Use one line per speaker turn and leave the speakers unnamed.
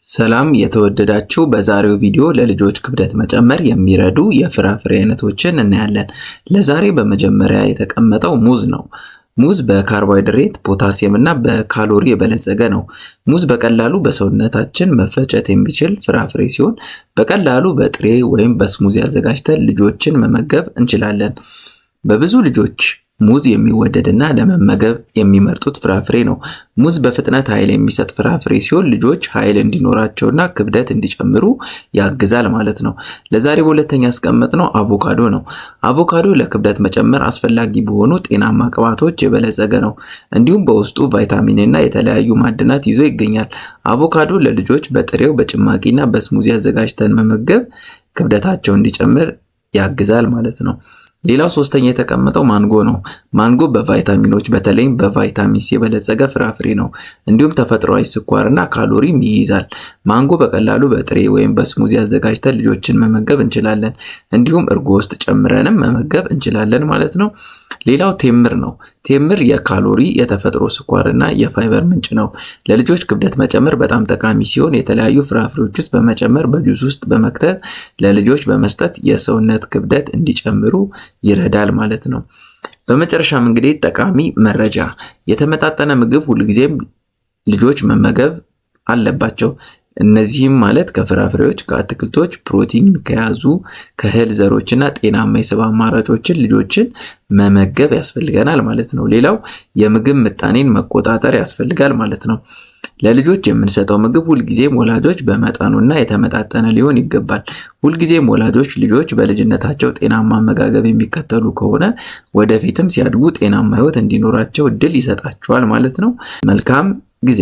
ሰላም የተወደዳችሁ በዛሬው ቪዲዮ ለልጆች ክብደት መጨመር የሚረዱ የፍራፍሬ አይነቶችን እናያለን። ለዛሬ በመጀመሪያ የተቀመጠው ሙዝ ነው። ሙዝ በካርቦሃይድሬት፣ ፖታሲየም እና በካሎሪ የበለጸገ ነው። ሙዝ በቀላሉ በሰውነታችን መፈጨት የሚችል ፍራፍሬ ሲሆን በቀላሉ በጥሬ ወይም በስሙዚ አዘጋጅተን ልጆችን መመገብ እንችላለን። በብዙ ልጆች ሙዝ የሚወደድና ለመመገብ የሚመርጡት ፍራፍሬ ነው። ሙዝ በፍጥነት ኃይል የሚሰጥ ፍራፍሬ ሲሆን ልጆች ኃይል እንዲኖራቸውና ክብደት እንዲጨምሩ ያግዛል ማለት ነው። ለዛሬ በሁለተኛ ያስቀመጥነው አቮካዶ ነው። አቮካዶ ለክብደት መጨመር አስፈላጊ በሆኑ ጤናማ ቅባቶች የበለጸገ ነው። እንዲሁም በውስጡ ቫይታሚን እና የተለያዩ ማዕድናት ይዞ ይገኛል። አቮካዶ ለልጆች በጥሬው በጭማቂና በስሙዚ አዘጋጅተን መመገብ ክብደታቸው እንዲጨምር ያግዛል ማለት ነው። ሌላው ሶስተኛ የተቀመጠው ማንጎ ነው። ማንጎ በቫይታሚኖች በተለይም በቫይታሚን ሲ የበለጸገ ፍራፍሬ ነው። እንዲሁም ተፈጥሯዊ ስኳርና ካሎሪም ይይዛል። ማንጎ በቀላሉ በጥሬ ወይም በስሙዚ አዘጋጅተን ልጆችን መመገብ እንችላለን። እንዲሁም እርጎ ውስጥ ጨምረንም መመገብ እንችላለን ማለት ነው። ሌላው ቴምር ነው። ቴምር የካሎሪ የተፈጥሮ ስኳርና የፋይበር ምንጭ ነው። ለልጆች ክብደት መጨመር በጣም ጠቃሚ ሲሆን የተለያዩ ፍራፍሬዎች ውስጥ በመጨመር በጁስ ውስጥ በመክተት ለልጆች በመስጠት የሰውነት ክብደት እንዲጨምሩ ይረዳል ማለት ነው። በመጨረሻም እንግዲህ ጠቃሚ መረጃ፣ የተመጣጠነ ምግብ ሁልጊዜም ልጆች መመገብ አለባቸው። እነዚህም ማለት ከፍራፍሬዎች፣ ከአትክልቶች፣ ፕሮቲን ከያዙ ከእህል ዘሮችና ጤናማ የስብ አማራጮችን ልጆችን መመገብ ያስፈልገናል ማለት ነው። ሌላው የምግብ ምጣኔን መቆጣጠር ያስፈልጋል ማለት ነው። ለልጆች የምንሰጠው ምግብ ሁልጊዜም ወላጆች በመጠኑና የተመጣጠነ ሊሆን ይገባል። ሁልጊዜም ወላጆች ልጆች በልጅነታቸው ጤናማ አመጋገብ የሚከተሉ ከሆነ ወደፊትም ሲያድጉ ጤናማ ሕይወት እንዲኖራቸው እድል ይሰጣቸዋል ማለት ነው። መልካም ጊዜ